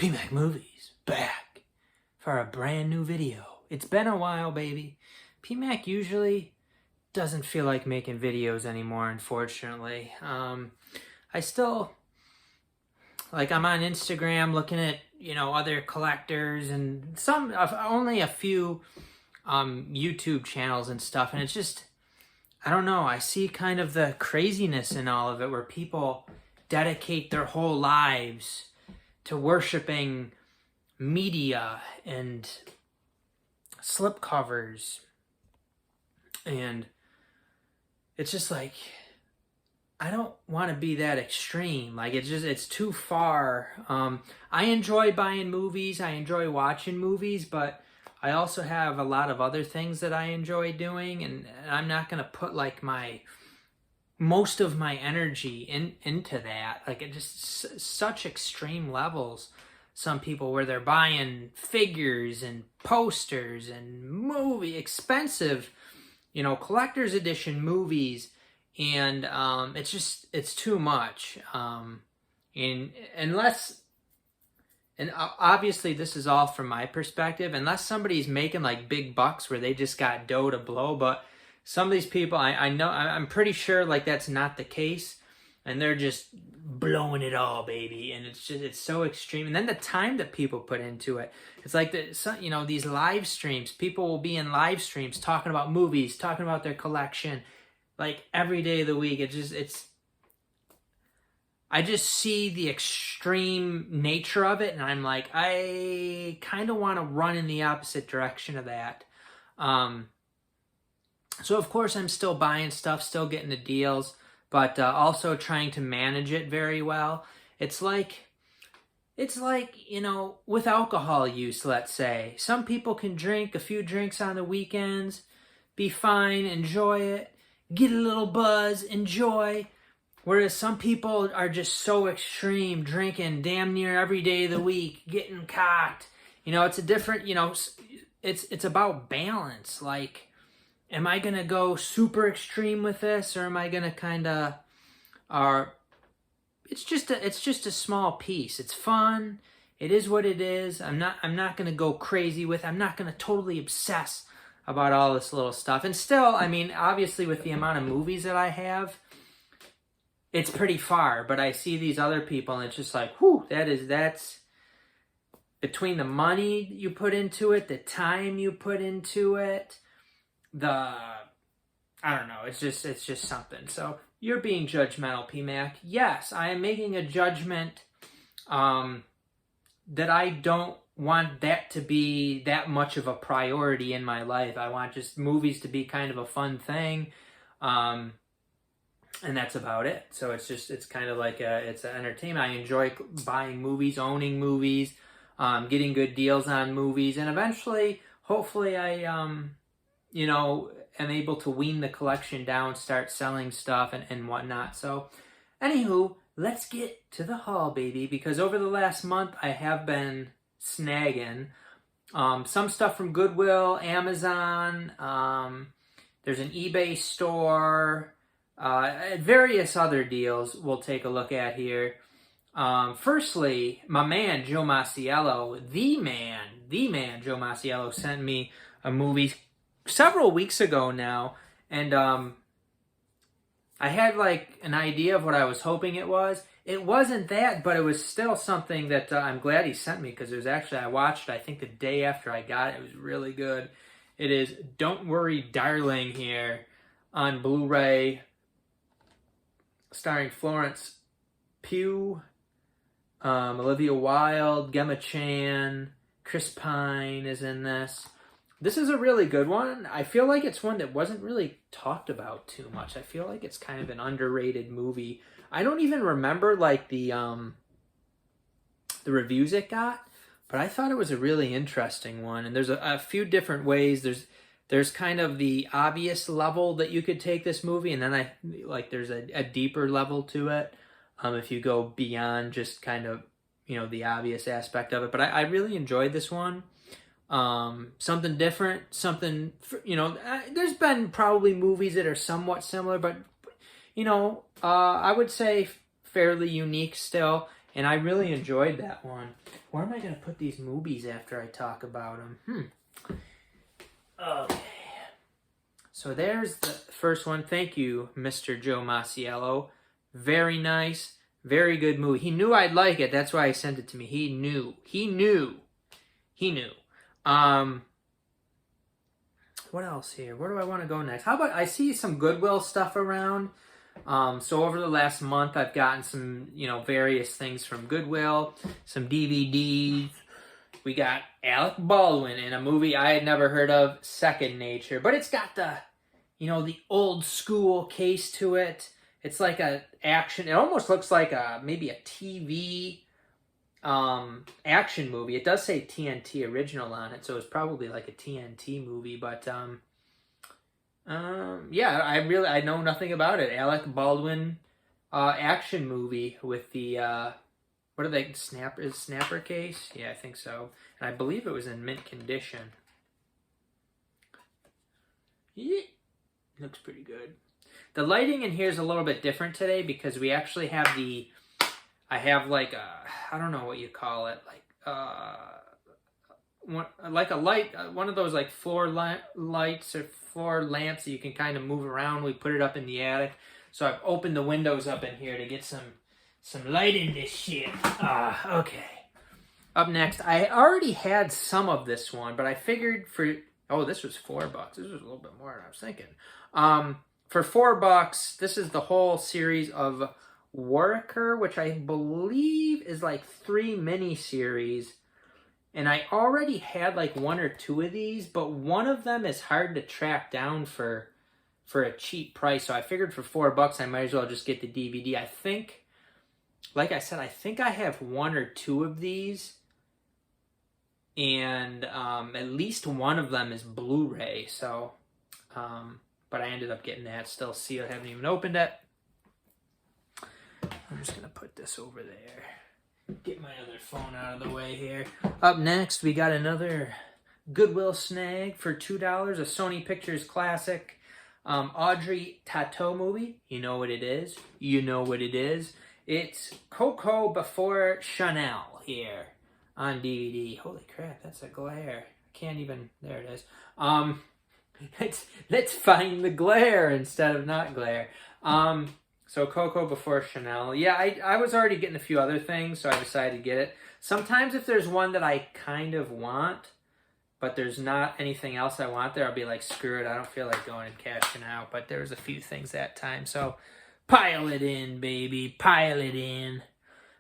PMAC Movies, back for a brand new video. It's been a while, baby. PMAC usually doesn't feel like making videos anymore, unfortunately. I still, I'm on Instagram looking at, other collectors and only a few YouTube channels and stuff, and it's just, I don't know, I see kind of the craziness in all of it where people dedicate their whole lives to worshiping media and slipcovers, and it's just like, I don't want to be that extreme. It's too far. I enjoy buying movies, I enjoy watching movies, but I also have a lot of other things that I enjoy doing, and I'm not going to put most of my energy into that. It just such extreme levels. Some people where they're buying figures and posters and expensive, collector's edition movies, and it's too much. And obviously this is all from my perspective, unless somebody's making big bucks where they just got dough to blow, but some of these people, I'm pretty sure that's not the case, and they're just blowing it all, baby, and it's so extreme. And then the time that people put into it, it's these live streams, people will be in live streams talking about movies, talking about their collection, every day of the week. I just see the extreme nature of it, and I'm like, I kind of want to run in the opposite direction of that. So of course I'm still buying stuff, still getting the deals, but also trying to manage it very well. It's like, with alcohol use, let's say. Some people can drink a few drinks on the weekends, be fine, enjoy it, get a little buzz, enjoy. Whereas some people are just so extreme, drinking damn near every day of the week, getting cocked. It's a different, it's about balance. Am I going to go super extreme with this, or am I going to kind of, it's just a small piece. It's fun. It is what it is. I'm not going to go crazy with it. I'm not going to totally obsess about all this little stuff. And still, obviously with the amount of movies that I have, it's pretty far, but I see these other people and it's just whew, that's between the money you put into it, the time you put into it, I don't know, it's just something. So you're being judgmental, PMAC. Yes, I am making a judgment that I don't want that to be that much of a priority in my life. I want just movies to be kind of a fun thing. And that's about it. So it's kind of it's an entertainment. I enjoy buying movies, owning movies, getting good deals on movies, and eventually, hopefully I, am able to wean the collection down, start selling stuff and whatnot. So, anywho, let's get to the haul, baby, because over the last month, I have been snagging some stuff from Goodwill, Amazon, there's an eBay store, various other deals we'll take a look at here. Firstly, my man Joe Masiello, the man Joe Masiello, sent me a movie several weeks ago now, and I had an idea of what I was hoping it was. It wasn't that, but it was still something that I'm glad he sent me, because it was actually, I watched it, I think the day after I got it. It was really good. It is Don't Worry Darling here on Blu-ray, starring Florence Pugh, Olivia Wilde, Gemma Chan, Chris Pine is in this. This is a really good one. I feel like it's one that wasn't really talked about too much. I feel like it's kind of an underrated movie. I don't even remember the reviews it got, but I thought it was a really interesting one. And there's a few different ways. There's kind of the obvious level that you could take this movie, and then there's a deeper level to it. If you go beyond just kind of, the obvious aspect of it. But I really enjoyed this one. Something different, something, there's been probably movies that are somewhat similar, but, I would say fairly unique still. And I really enjoyed that one. Where am I going to put these movies after I talk about them? Okay. So there's the first one. Thank you, Mr. Joe Masiello. Very nice. Very good movie. He knew I'd like it. That's why he sent it to me. He knew. What else here? Where do I want to go next? How about, I see some Goodwill stuff around. So over the last month, I've gotten some, various things from Goodwill, some DVDs. We got Alec Baldwin in a movie I had never heard of, Second Nature. But it's got the, the old school case to it. It's like a action. It almost looks like maybe a TV action movie. It does say TNT original on it, so it's probably like a TNT movie. But yeah, I know nothing about it. Alec Baldwin action movie with the what are they, snapper case? Yeah, I think so. And I believe it was in mint condition. Yeah, looks pretty good. The lighting in here is a little bit different today because we actually have I have like I don't know what you call it, like a light, one of those like floor lights or floor lamps that you can kind of move around. We put it up in the attic, so I've opened the windows up in here to get some light in this shit. Okay. Up next, I already had some of this one, but I figured this was $4. This was a little bit more than I was thinking. For $4, this is the whole series of Worker, which I believe is like 3 mini-series. And I already had like 1 or 2 of these, but one of them is hard to track down for a cheap price. So I figured for $4, I might as well just get the DVD. I think, like I said, I think I have 1 or 2 of these. And at least one of them is Blu-ray. So, but I ended up getting that still sealed. I haven't even opened it. I'm just going to put this over there. Get my other phone out of the way here. Up next, we got another Goodwill snag for $2. A Sony Pictures classic. Audrey Tautou movie. You know what it is. It's Coco Before Chanel here on DVD. Holy crap, that's a glare. Can't even, there it is. Let's find the glare instead of not glare. So Coco Before Chanel. Yeah, I was already getting a few other things, so I decided to get it. Sometimes if there's one that I kind of want, but there's not anything else I want there, I'll be like, screw it, I don't feel like going and cashing out. But there was a few things that time, so pile it in, baby, pile it in.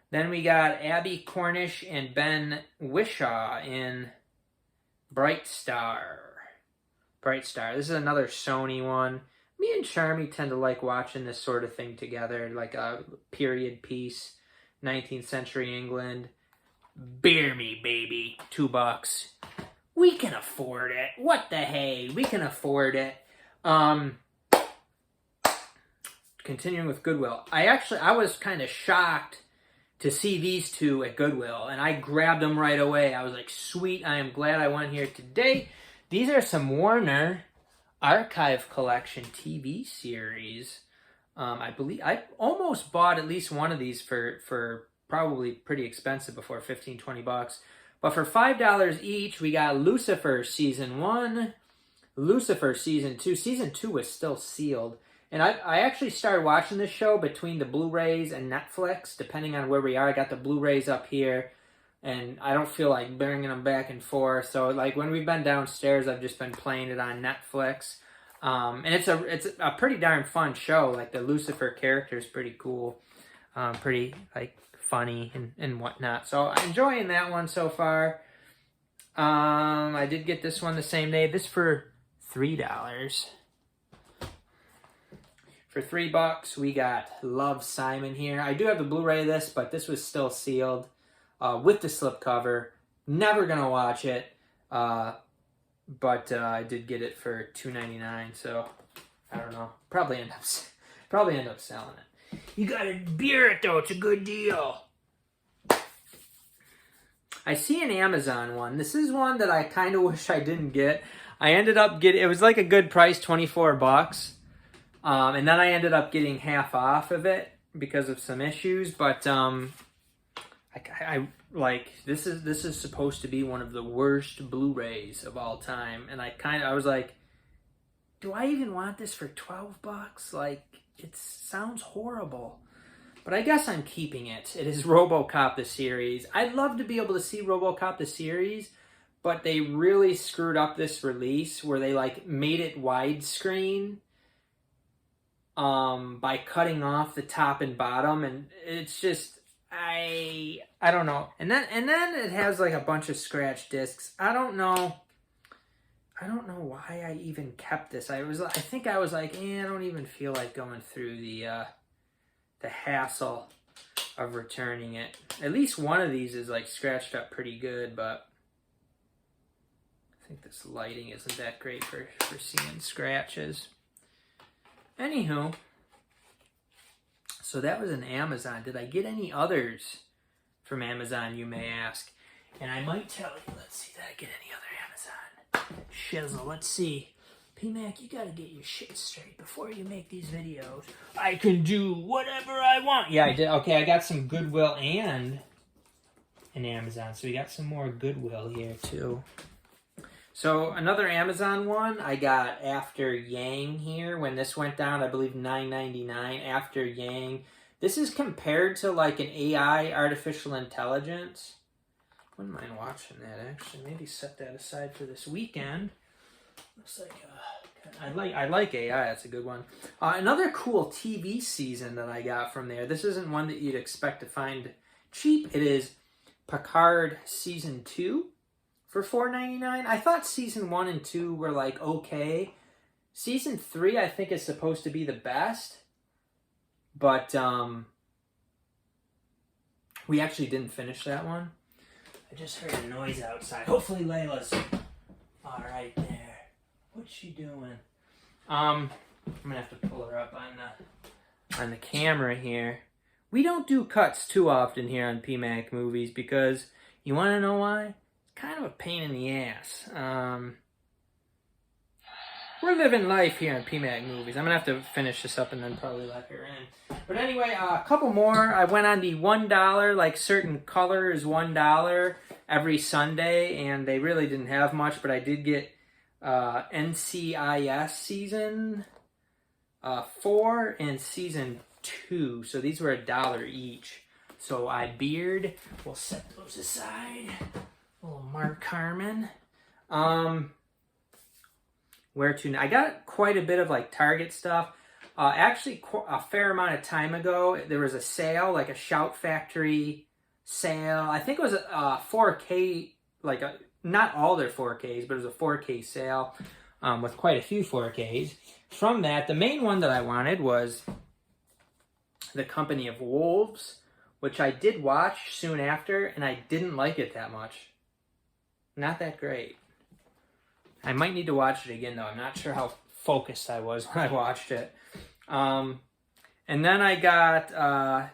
Then we got Abby Cornish and Ben Whishaw in Bright Star. This is another Sony one. Me and Charmy tend to like watching this sort of thing together, like a period piece, 19th century England. Bear me, baby, $2. We can afford it. What the hey? We can afford it. Continuing with Goodwill. I was kind of shocked to see these two at Goodwill, and I grabbed them right away. I was like, sweet, I am glad I went here today. These are some Warner Archive Collection TV series. I believe I almost bought at least one of these for probably pretty expensive before, $15-20. But for $5 each, we got Lucifer Season 1, Lucifer Season 2. Season 2 was still sealed. And I actually started watching this show between the Blu-rays and Netflix, depending on where we are. I got the Blu-rays up here, and I don't feel like bringing them back and forth. So, like, when we've been downstairs, I've just been playing it on Netflix. And it's a pretty darn fun show. Like, the Lucifer character is pretty cool. Pretty, like, funny and whatnot. So, I'm enjoying that one so far. I did get this one the same day. This for $3. For $3, we got Love, Simon here. I do have the Blu-ray of this, but this was still sealed with the slipcover. Never gonna watch it, but I did get it for $2.99. So I don't know. Probably end up selling it. You gotta beer it though. It's a good deal. I see an Amazon one. This is one that I kind of wish I didn't get. I ended up getting. It was like a good price, $24. And then I ended up getting half off of it because of some issues. But I like this is supposed to be one of the worst Blu-rays of all time, and I was like, do I even want this for $12? Like, it sounds horrible. But I guess I'm keeping it. It is RoboCop the series. I'd love to be able to see RoboCop the series, but they really screwed up this release where they like made it widescreen by cutting off the top and bottom, and it's just I don't know. And then it has like a bunch of scratch discs. I don't know why I even kept this. I think I was like, I don't even feel like going through the hassle of returning it. At least one of these is like scratched up pretty good, but I think this lighting isn't that great for seeing scratches. Anywho, so that was an Amazon. Did I get any others from Amazon, you may ask? And I might tell you. Let's see, did I get any other Amazon shizzle? Let's see. P-Mac, you gotta get your shit straight before you make these videos. I can do whatever I want. Yeah, I did. Okay, I got some Goodwill and an Amazon. So we got some more Goodwill here, too. So another Amazon one, I got After Yang here. When this went down, I believe $9.99. After Yang. This is compared to like an AI, artificial intelligence. Wouldn't mind watching that, actually. Maybe set that aside for this weekend. Looks like I like AI. That's a good one. Another cool TV season that I got from there. This isn't one that you'd expect to find cheap. It is Picard Season 2 for $4.99. I thought Season 1 and 2 were like okay. Season 3 I think is supposed to be the best. But we actually didn't finish that one. I just heard a noise outside. Hopefully Layla's all right there. What's she doing? I'm gonna have to pull her up on the camera here. We don't do cuts too often here on PMAC Movies because you want to know why? It's kind of a pain in the ass. We're living life here on PMAC Movies. I'm gonna have to finish this up and then probably let her in. But anyway, a couple more. I went on the $1, like certain color is $1 every Sunday, and they really didn't have much, but I did get NCIS season 4 and season 2. So these were $1 each. So we'll set those aside. A little Mark Harmon. I got quite a bit of like Target stuff. Actually, a fair amount of time ago, there was a sale, like a Shout Factory sale. I think it was a 4K, not all their 4Ks, but it was a 4K sale with quite a few 4Ks. From that, the main one that I wanted was The Company of Wolves, which I did watch soon after, and I didn't like it that much. Not that great. I might need to watch it again, though. I'm not sure how focused I was when I watched it. And then I got,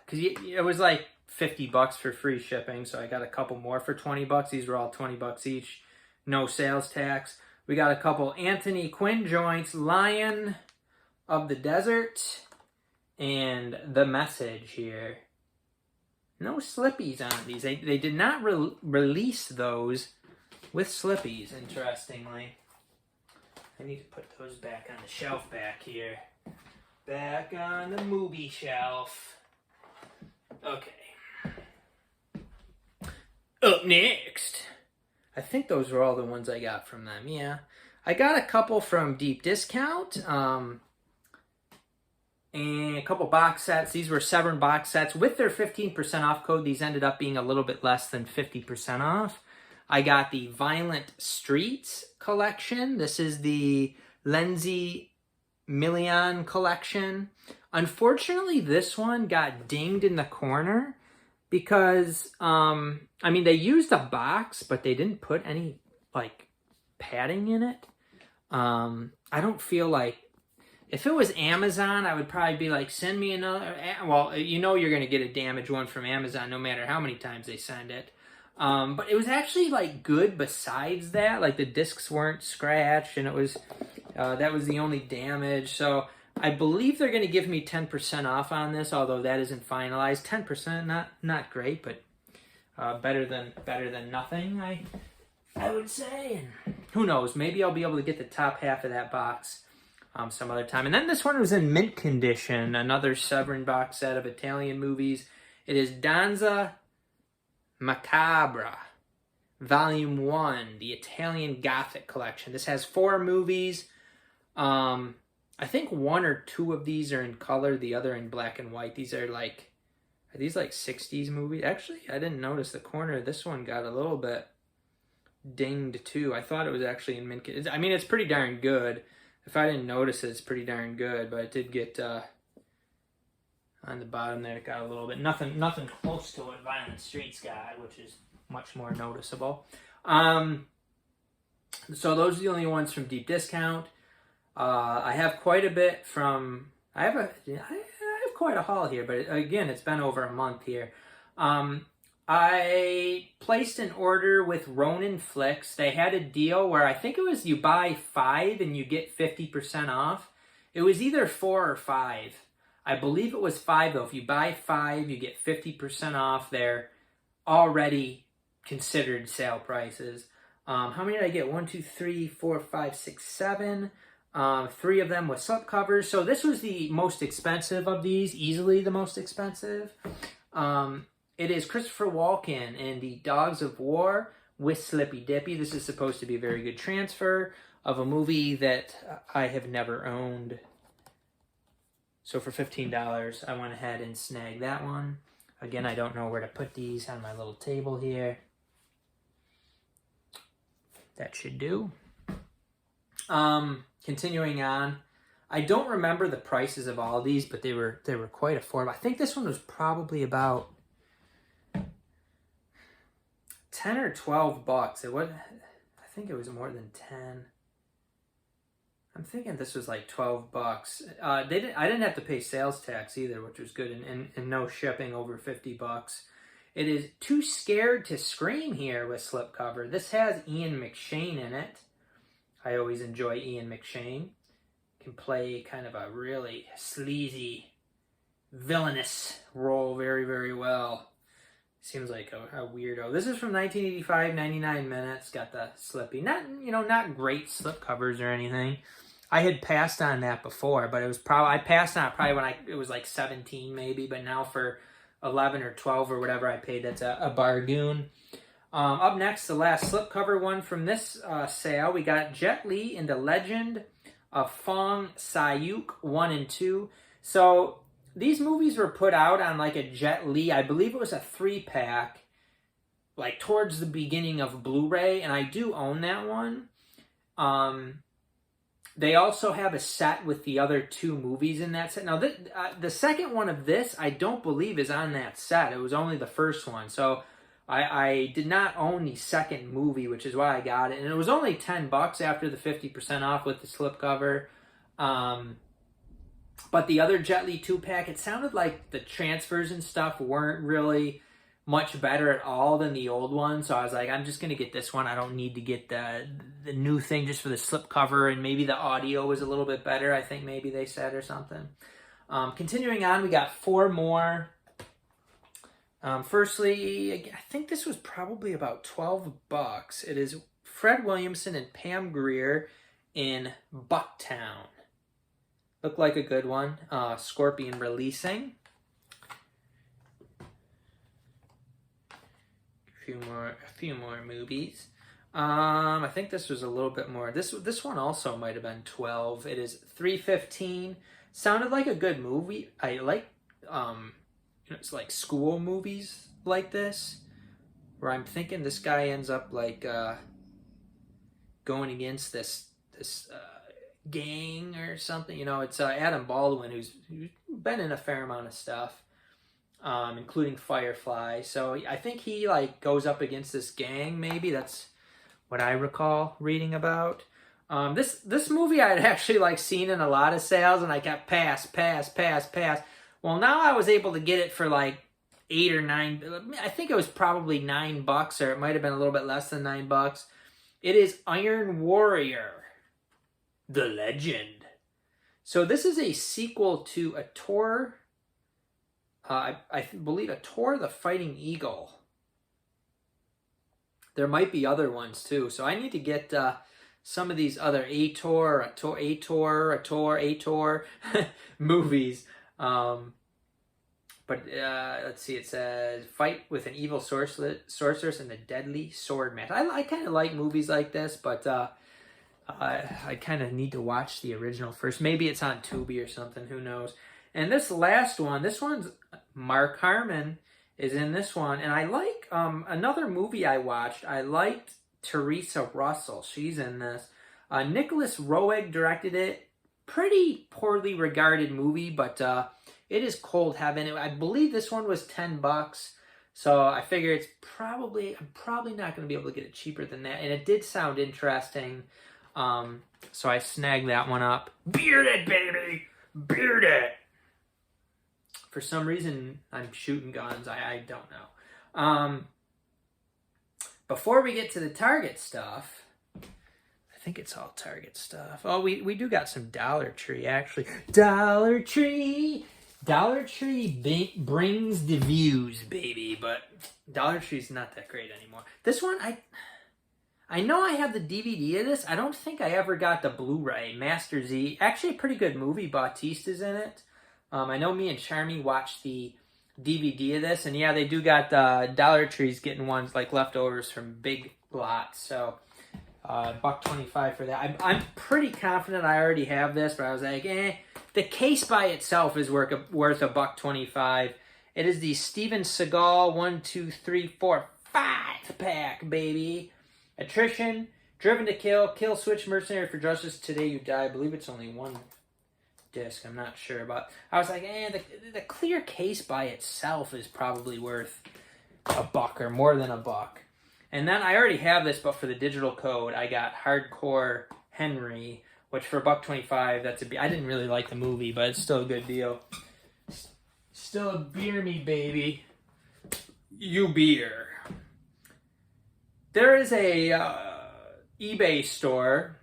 because it was like $50 for free shipping, so I got a couple more for $20. These were all $20 each. No sales tax. We got a couple Anthony Quinn joints, Lion of the Desert, and The Message here. No slippies on these. They did not release those with slippies, interestingly. I need to put those back on the shelf back here. Back on the movie shelf. Okay. Up next. I think those were all the ones I got from them, yeah. I got a couple from Deep Discount. And a couple box sets. These were Severin box sets. With their 15% off code, these ended up being a little bit less than 50% off. I got the Violent Streets collection. This is the Lindsay Million collection. Unfortunately, this one got dinged in the corner because, they used a box, but they didn't put any, padding in it. I don't feel like, if it was Amazon, I would probably be like, send me another, well, you're going to get a damaged one from Amazon no matter how many times they send it. But it was actually good besides that. The discs weren't scratched, and it was that was the only damage. So I believe they're going to give me 10% off on this, although that isn't finalized. 10%, not great, but better than nothing, I would say. And who knows? Maybe I'll be able to get the top half of that box some other time. And then this one was in mint condition, another Severin box set of Italian movies. It is Danza Macabra, Volume 1, the Italian Gothic Collection. This has 4 movies. I think 1 or 2 of these are in color, the other in black and white. These are these like 60s movies? Actually, I didn't notice the corner. This one got a little bit dinged too. I thought it was actually in mint condition. I mean, it's pretty darn good. If I didn't notice it, it's pretty darn good, but it did get on the bottom there, it got a little bit, nothing close to what Violent Streets got, which is much more noticeable. So those are the only ones from deep discount. I have quite a bit from, I have quite a haul here, but again, it's been over a month here. I placed an order with Ronin Fliks. They had a deal where I think it was you buy 5 and you get 50% off. It was either 4 or 5. I believe it was 5 though. If you buy 5, you get 50% off. They're already considered sale prices. How many did I get? 1, 2, 3, 4, 5, 6, 7. 3 of them with slipcovers. So this was the most expensive of these, easily the most expensive. It is Christopher Walken in The Dogs of War with Slippy Dippy. This is supposed to be a very good transfer of a movie that I have never owned. So for $15, I went ahead and snagged that one. Again, I don't know where to put these on my little table here. That should do. Continuing on, I don't remember the prices of all these, but they were quite affordable. I think this one was probably about 10 or 12 bucks. I think it was more than 10. I'm thinking this was like 12 bucks. I didn't have to pay sales tax either, which was good, and no shipping over 50 bucks. It is Too Scared to Scream here with slipcover. This has Ian McShane in it. I always enjoy Ian McShane. Can play kind of a really sleazy, villainous role very, very well. Seems like a weirdo. This is from 1985, 99 minutes. Got the slippy. Not great slip covers or anything. I had passed on that before, but it was I passed on it probably when it was like 17 maybe, but now for 11 or 12 or whatever I paid, that's a bargain. Up next, the last slipcover one from this sale, we got Jet Li in The Legend of Fong Sayuk 1 and 2. So these movies were put out on like a Jet Li, I believe it was a 3-pack, like towards the beginning of Blu-ray, and I do own that one. They also have a set with the other 2 movies in that set. Now, the second one of this, I don't believe is on that set. It was only the first one. So I did not own the second movie, which is why I got it. And it was only 10 bucks after the 50% off with the slipcover. But the other Jet Li 2-pack, it sounded like the transfers and stuff weren't really much better at all than the old one. So I was like, I'm just going to get this one. I don't need to get the new thing just for the slipcover, and maybe the audio was a little bit better, I think maybe they said, or something. Continuing on, we got 4 more. Firstly, I think this was probably about 12 bucks. It is Fred Williamson and Pam Grier in Bucktown. Looked like a good one. Scorpion releasing. A few more movies. I think this was a little bit more. This one also might have been 12. It is 3:15. Sounded like a good movie. I like it's like school movies like this, where I'm thinking this guy ends up like going against this gang or something. It's Adam Baldwin, who's been in a fair amount of stuff, including Firefly. So I think he like goes up against this gang. Maybe that's what I recall reading about. This movie I had actually like seen in a lot of sales, and I kept pass. Well, now I was able to get it for like 8 or 9. I think it was probably $9, or it might have been a little bit less than $9. It is Iron Warrior, The Legend. So this is a sequel to a tour. I believe a Tour the Fighting Eagle There might be other ones too, so I need to get some of these other Ator movies. But let's see, it says fight with an evil sorceress and the deadly sword match. I kind of like movies like this, but I kind of need to watch the original first. Maybe it's on Tubi or something, who knows. And this last one, this one's Mark Harmon is in this one. And I like another movie I watched. I liked Teresa Russell. She's in this. Nicholas Roeg directed it. Pretty poorly regarded movie, but it is Cold Heaven. I believe this one was $10. So I figure I'm probably not going to be able to get it cheaper than that. And it did sound interesting. So I snagged that one up. Bearded, baby! Bearded! For some reason, I'm shooting guns. I don't know. Before we get to the Target stuff, I think it's all Target stuff. Oh, we do got some Dollar Tree, actually. Dollar Tree brings the views, baby. But Dollar Tree's not that great anymore. This one, I know I have the DVD of this. I don't think I ever got the Blu-ray. Master Z. Actually, a pretty good movie. Bautista's in it. I know me and Charmy watched the DVD of this. And yeah, they do got Dollar Tree's getting ones like leftovers from Big Lots. So $1.25 for that. I'm pretty confident I already have this. But I was like, the case by itself is worth $1.25. It is the Steven Seagal 1, 2, 3, 4, 5-pack, baby. Attrition, Driven to Kill, Kill Switch, Mercenary for Justice, Today You Die. I believe it's only one disc. I'm not sure. But I was like, the clear case by itself is probably worth $1 or more than $1. And then I already have this, but for the digital code, I got Hardcore Henry, which for $1.25, I didn't really like the movie, but it's still a good deal. Still a beer me, baby. You beer. There is a eBay store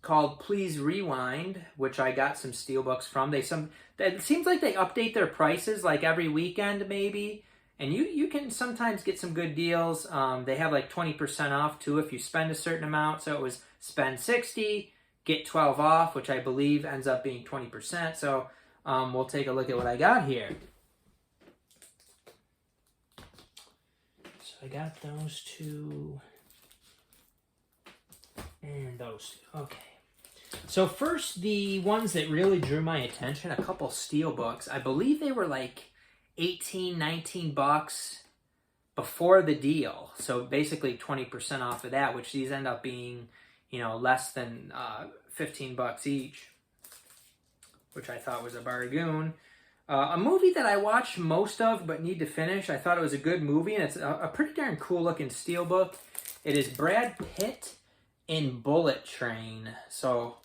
called Please Rewind, which I got some steelbooks from. It seems like they update their prices like every weekend, maybe. And you can sometimes get some good deals. They have like 20% off too if you spend a certain amount. So it was spend $60, get 12 off, which I believe ends up being 20%. So we'll take a look at what I got here. So I got those two and those two. Okay. So first, the ones that really drew my attention, a couple steelbooks. I believe they were like $18, $19 before the deal. So basically 20% off of that, which these end up being, less than $15 each, which I thought was a bargain. A movie that I watched most of but need to finish. I thought it was a good movie, and it's a pretty darn cool looking steelbook. It is Brad Pitt in Bullet Train. So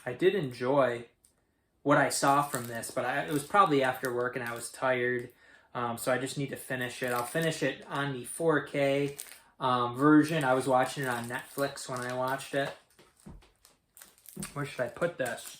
I did enjoy what I saw from this, but it was probably after work and I was tired, so I just need to finish it. I'll finish it on the 4K version. I was watching it on Netflix when I watched it. Where should I put this?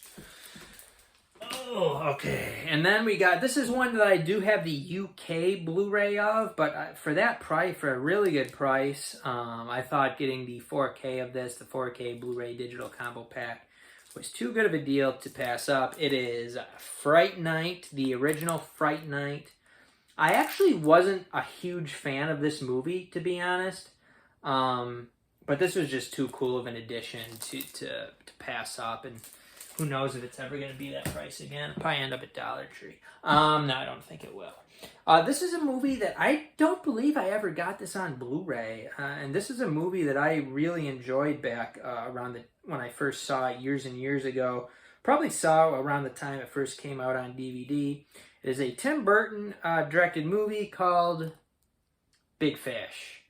Oh, okay. And then we got, this is one that I do have the UK Blu-ray of, but for that price, for a really good price, I thought getting the 4K of this, the 4K Blu-ray digital combo pack, was too good of a deal to pass up. It is Fright Night, the original Fright Night. I actually wasn't a huge fan of this movie, to be honest. But this was just too cool of an addition to pass up. And who knows if it's ever going to be that price again. It'll probably end up at Dollar Tree. No, I don't think it will. This is a movie that I don't believe I ever got this on Blu-ray. And this is a movie that I really enjoyed back when I first saw it years and years ago. Probably saw around the time it first came out on DVD. It is a Tim Burton directed movie called Big Fish.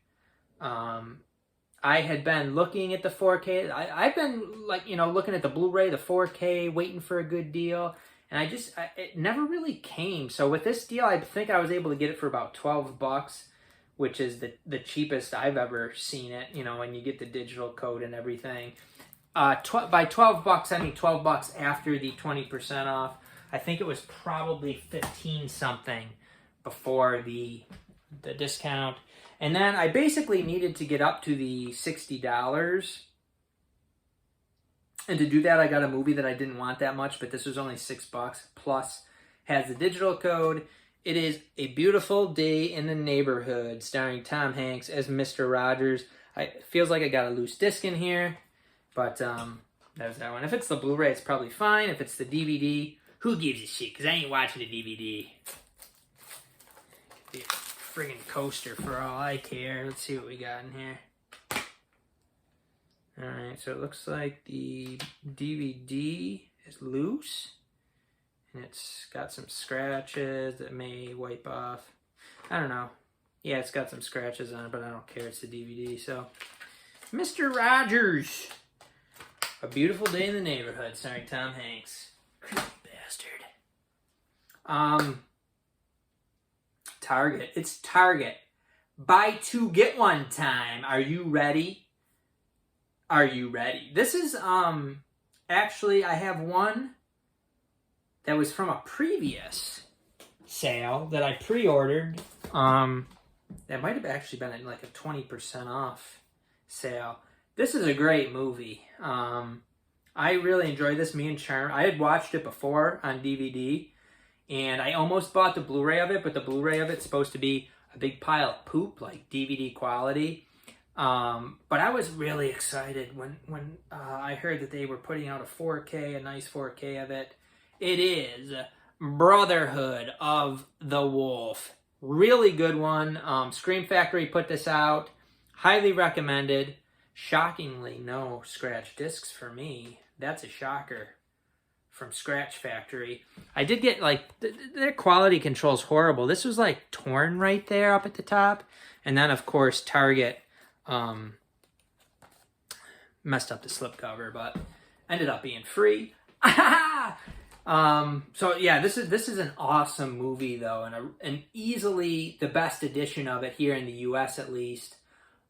I had been looking at the 4K. I've been looking at the Blu-ray, the 4K, waiting for a good deal. And it never really came. So with this deal, I think I was able to get it for about $12, which is the cheapest I've ever seen it, when you get the digital code and everything. By $12, I mean $12 after the 20% off. I think it was probably 15 something before the the discount. And then I basically needed to get up to the $60. And to do that, I got a movie that I didn't want that much, but this was only $6 plus has the digital code. It is A Beautiful Day in the Neighborhood, starring Tom Hanks as Mr. Rogers. It feels like I got a loose disc in here, but there's that one. If it's the Blu-ray, it's probably fine. If it's the DVD, who gives a shit? Because I ain't watching the DVD. Be a friggin' coaster for all I care. Let's see what we got in here. Alright, so it looks like the DVD is loose. And it's got some scratches that may wipe off. I don't know. Yeah, it's got some scratches on it, but I don't care. It's the DVD, so. Mr. Rogers. A Beautiful Day in the Neighborhood, starring Tom Hanks. Creepy bastard. Target. It's Target. Buy two, get one time. Are you ready? Are you ready? This is, actually, I have one that was from a previous sale that I pre-ordered. That might have actually been at like a 20% off sale. This is a great movie. I really enjoyed this. Me and Charm, I had watched it before on DVD, and I almost bought the Blu-ray of it, but the Blu-ray of it's supposed to be a big pile of poop, like DVD quality. But I was really excited when I heard that they were putting out a 4K, a nice 4K of it. It is Brotherhood of the Wolf. Really good one. Scream Factory put this out. Highly recommended. Shockingly, no scratch discs for me. That's a shocker from Scratch Factory. I did get, like, their quality control's horrible. This was, like, torn right there up at the top. And then, of course, Target messed up the slipcover, but ended up being free. So yeah, this is an awesome movie though, and easily the best edition of it here in the U.S. at least.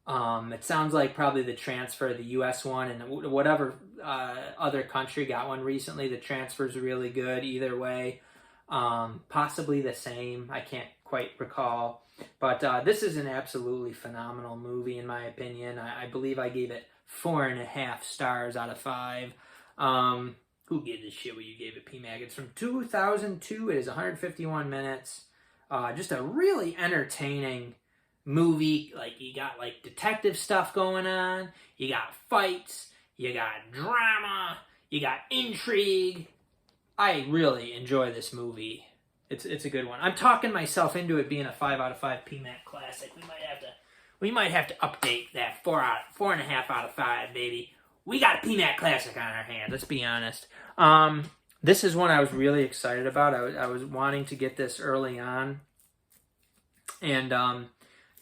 It sounds like probably the transfer of the U.S. one, and whatever other country got one recently, the transfer's really good either way. Possibly the same, I can't quite recall. But this is an absolutely phenomenal movie in my opinion. I believe I gave it 4.5 stars out of 5. Who gives a shit what you gave it, PMAG? It's from 2002. It is 151 minutes. Just a really entertaining movie. Like, you got like detective stuff going on. You got fights. You got drama. You got intrigue. I really enjoy this movie. It's a good one. I'm talking myself into it being a 5 out of 5 PMAC classic. We might have to update that 4.5 out of 5, baby. We got a PMAC classic on our hands. Let's be honest. This is one I was really excited about. I was wanting to get this early on, and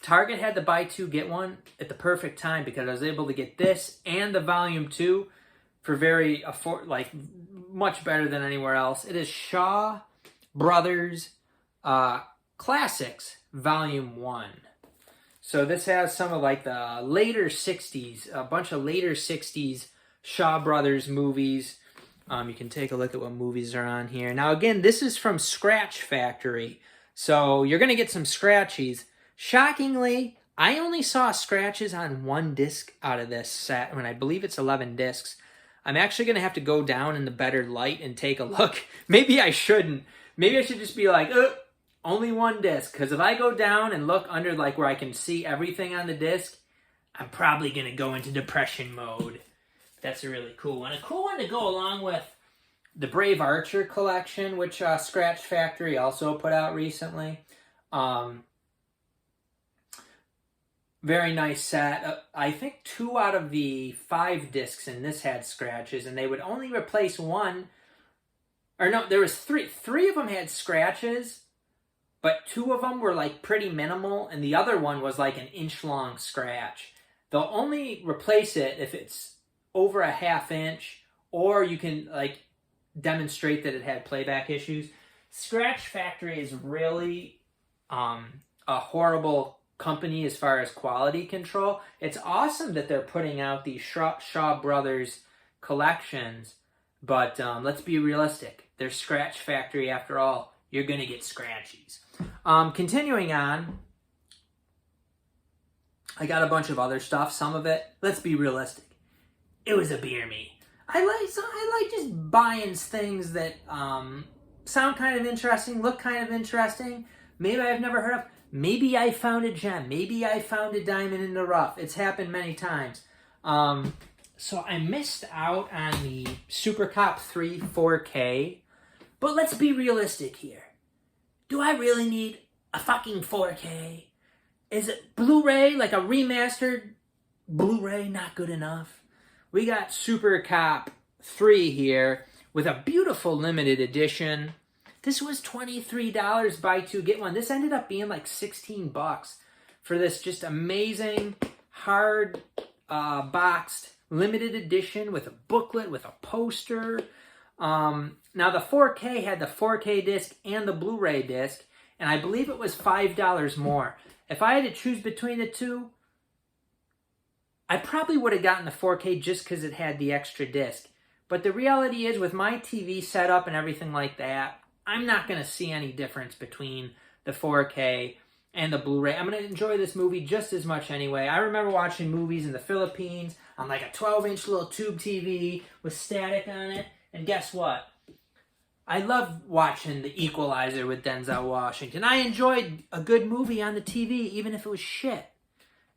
Target had the buy two get one at the perfect time because I was able to get this and the volume 2 for much better than anywhere else. It is Shaw Brothers Classics Volume 1. So this has some of like the later 60s, a bunch of later 60s Shaw Brothers movies. You can take a look at what movies are on here. Now again, this is from Scratch Factory. So you're going to get some scratchies. Shockingly, I only saw scratches on one disc out of this set, and I believe it's 11 discs. I'm actually going to have to go down in the better light and take a look. Maybe I shouldn't. Maybe I should just be like, only one disc. Because if I go down and look under like where I can see everything on the disc, I'm probably going to go into depression mode. That's a really cool one. A cool one to go along with the Brave Archer collection, which Scratch Factory also put out recently. Very nice set. I think 2 out of the 5 discs in this had scratches, and they would only replace one. Or no, there was 3. 3 of them had scratches, but 2 of them were like pretty minimal, and the other one was like an inch-long scratch. They'll only replace it if it's over a ½ inch, or you can like demonstrate that it had playback issues. Scratch Factory is really a horrible company as far as quality control. It's awesome that they're putting out these Shaw Brothers collections, but let's be realistic. They're Scratch Factory after all. You're going to get scratchies. Continuing on, I got a bunch of other stuff. Some of it, let's be realistic, it was a beer me. I like just buying things that sound kind of interesting, look kind of interesting. Maybe I've never heard of. Maybe I found a gem. Maybe I found a diamond in the rough. It's happened many times. So I missed out on the Super Cop 3 4K. But let's be realistic here. Do I really need a fucking 4K? Is it Blu-ray, like a remastered Blu-ray, not good enough? We got Super Cop 3 here with a beautiful limited edition. This was $23, buy two, get one. This ended up being like 16 bucks for this just amazing, hard boxed limited edition with a booklet, with a poster. Now the 4K had the 4K disc and the Blu-ray disc, and I believe it was $5 more. If I had to choose between the two, I probably would have gotten the 4K just because it had the extra disc. But the reality is, with my TV setup and everything like that, I'm not going to see any difference between the 4K and the Blu-ray. I'm going to enjoy this movie just as much anyway. I remember watching movies in the Philippines on like a 12-inch little tube TV with static on it. And guess what? I love watching The Equalizer with Denzel Washington. I enjoyed a good movie on the TV, even if it was shit.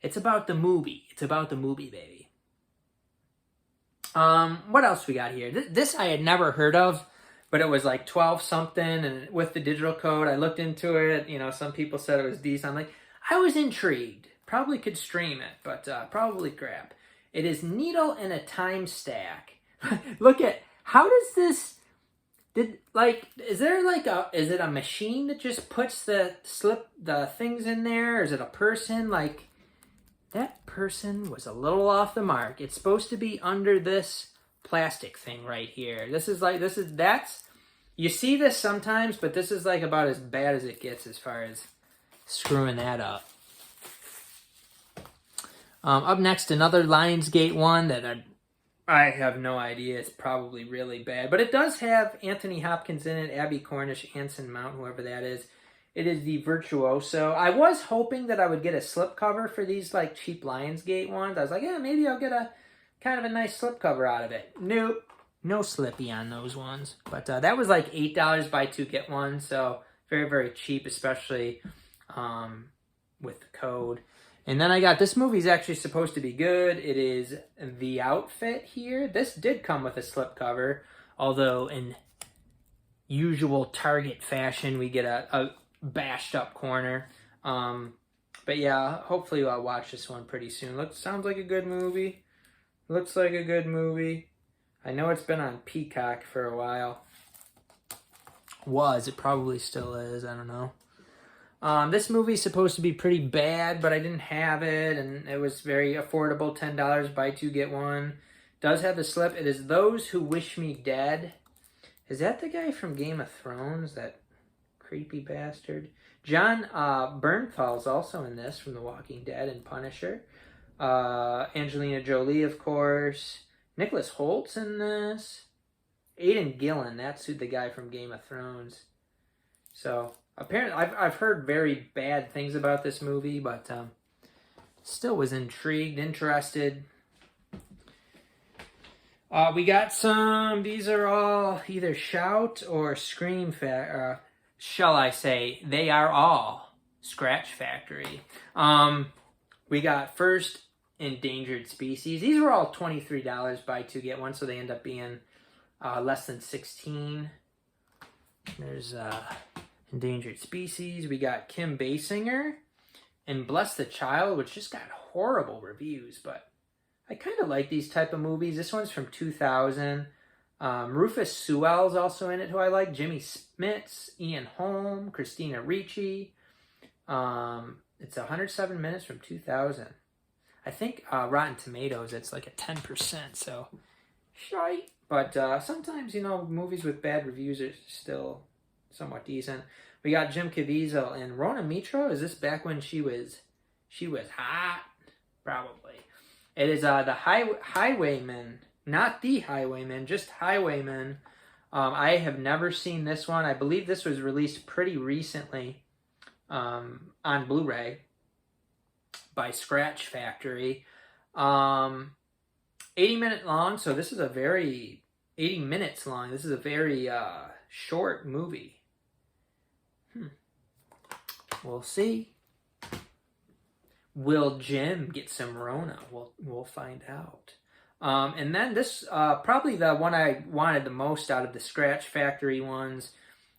It's about the movie. It's about the movie, baby. What else we got here? This I had never heard of, but it was like 12 something, and with the digital code, I looked into it. You know, some people said it was decent. I'm like, I was intrigued. Probably could stream it, but probably crap. It is Needle in a Time Stack. Look at, how does this, is it a machine that just puts the things in there? Or is it a person? Like, that person was a little off the mark. It's supposed to be under this plastic thing right here. You see this sometimes, but this is like about as bad as it gets as far as screwing that up. Up next, another Lionsgate one that I have no idea. It's probably really bad. But it does have Anthony Hopkins in it, Abby Cornish, Anson Mount, whoever that is. It is the Virtuoso. I was hoping that I would get a slipcover for these like cheap Lionsgate ones. I was like, yeah, maybe I'll get a kind of a nice slipcover out of it. Nope. No slippy on those ones. But that was like $8, buy two, get one. So very, very cheap, especially with the code. And then I got, this movie's actually supposed to be good. It is The Outfit here. This did come with a slipcover, although in usual Target fashion, we get a bashed up corner. But yeah, hopefully I'll watch this one pretty soon. Sounds like a good movie. Looks like a good movie. I know it's been on Peacock for a while. It probably still is, I don't know. This movie's supposed to be pretty bad, but I didn't have it, and it was very affordable, $10, buy two, get one. Does have the slip. It is Those Who Wish Me Dead. Is that the guy from Game of Thrones? That creepy bastard? John Bernthal's also in this, from The Walking Dead and Punisher. Angelina Jolie, of course. Nicholas Holt's in this. Aidan Gillen, that's the guy from Game of Thrones. So, apparently, I've heard very bad things about this movie, but still was intrigued, interested. We got some, these are all either Shout or Scream, shall I say, they are all Scratch Factory. We got first Endangered Species. These were all $23, buy two, get one, so they end up being less than 16. There's Endangered Species. We got Kim Basinger and Bless the Child, which just got horrible reviews, but I kind of like these type of movies. This one's from 2000. Rufus Sewell's also in it, who I like. Jimmy Smits, Ian Holm, Christina Ricci. It's 107 minutes from 2000. I think Rotten Tomatoes, it's like a 10%, so shite. But sometimes, movies with bad reviews are still somewhat decent. We got Jim Caviezel and Rona Mitra. Is this back when she was hot? Probably. It is the Highwayman, not The Highwayman, just Highwayman. I have never seen this one. I believe this was released pretty recently on Blu-ray. by Scratch Factory. 80-minute long, so this is a very 80 minutes long. This is a very short movie. We'll see. Will Jim get some Rona? We'll find out. And then this, probably the one I wanted the most out of the Scratch Factory ones.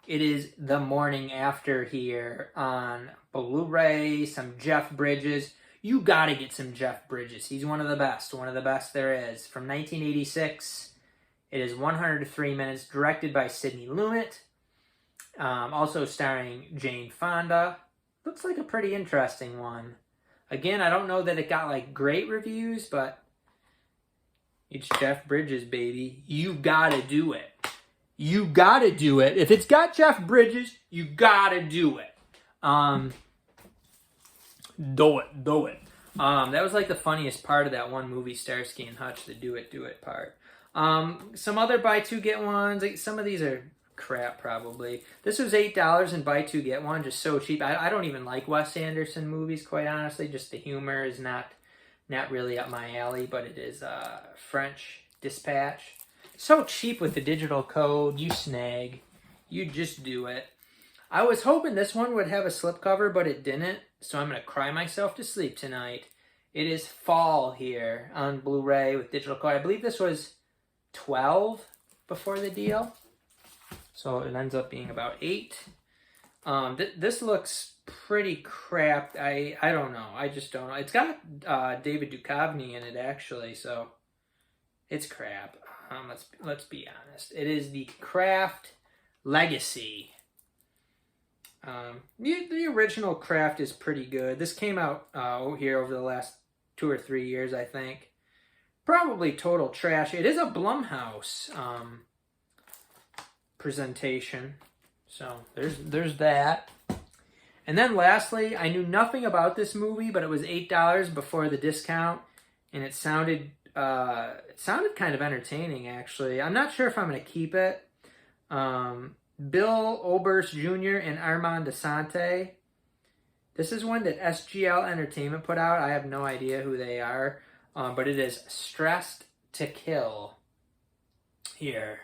It is The Morning After here on Blu-ray. Some Jeff Bridges. You gotta get some Jeff Bridges. He's one of the best there is. From 1986. It is 103 minutes, directed by Sidney Lumet. Also starring Jane Fonda. Looks like a pretty interesting one. Again, I don't know that it got like great reviews, but it's Jeff Bridges, baby. You gotta do it. You gotta do it. If it's got Jeff Bridges, you gotta do it. Do it. That was like the funniest part of that one movie, Starsky and Hutch, the do it part. Some other buy two get ones. Like, some of these are crap probably. This was $8 and buy two get one, just so cheap. I don't even like Wes Anderson movies, quite honestly. Just the humor is not really up my alley, but it is French Dispatch. So cheap with the digital code. You snag. You just do it. I was hoping this one would have a slipcover, but it didn't. So I'm going to cry myself to sleep tonight. It is Fall here on Blu-ray with digital code. I believe this was $12 before the deal. So it ends up being about $8. This looks pretty crap. I don't know. I just don't know. It's got David Duchovny in it, actually, so it's crap. Let's be honest. It is the Craft Legacy. The original Craft is pretty good. This came out here over the last 2 or 3 years, I think. Probably total trash. It is a Blumhouse presentation. So there's that. And then lastly, I knew nothing about this movie, but it was $8 before the discount, and it sounded kind of entertaining, actually. I'm not sure if I'm going to keep it. Bill Oberst Jr. and Armand Desante. This is one that SGL Entertainment put out. I have no idea who they are, but it is Stressed to Kill here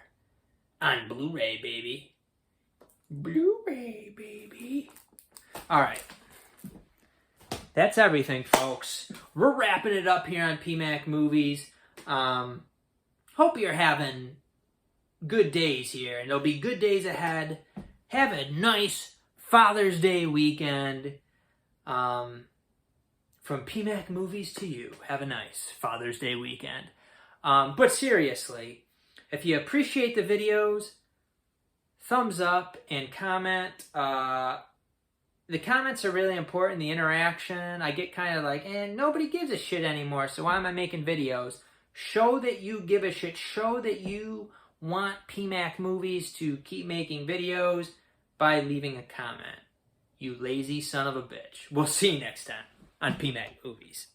on Blu-ray, baby. Blu-ray, baby. All right. That's everything, folks. We're wrapping it up here on PMAC Movies. Hope you're having good days here, and there'll be good days ahead. Have a nice Father's Day weekend. From PMAC Movies to you, have a nice Father's Day weekend. But seriously, if you appreciate the videos, thumbs up and comment. The comments are really important, the interaction. I get kind of like, nobody gives a shit anymore, so why am I making videos? Show that you give a shit. Show that you want PMAC Movies to keep making videos by leaving a comment. You lazy son of a bitch. We'll see you next time on PMAC Movies.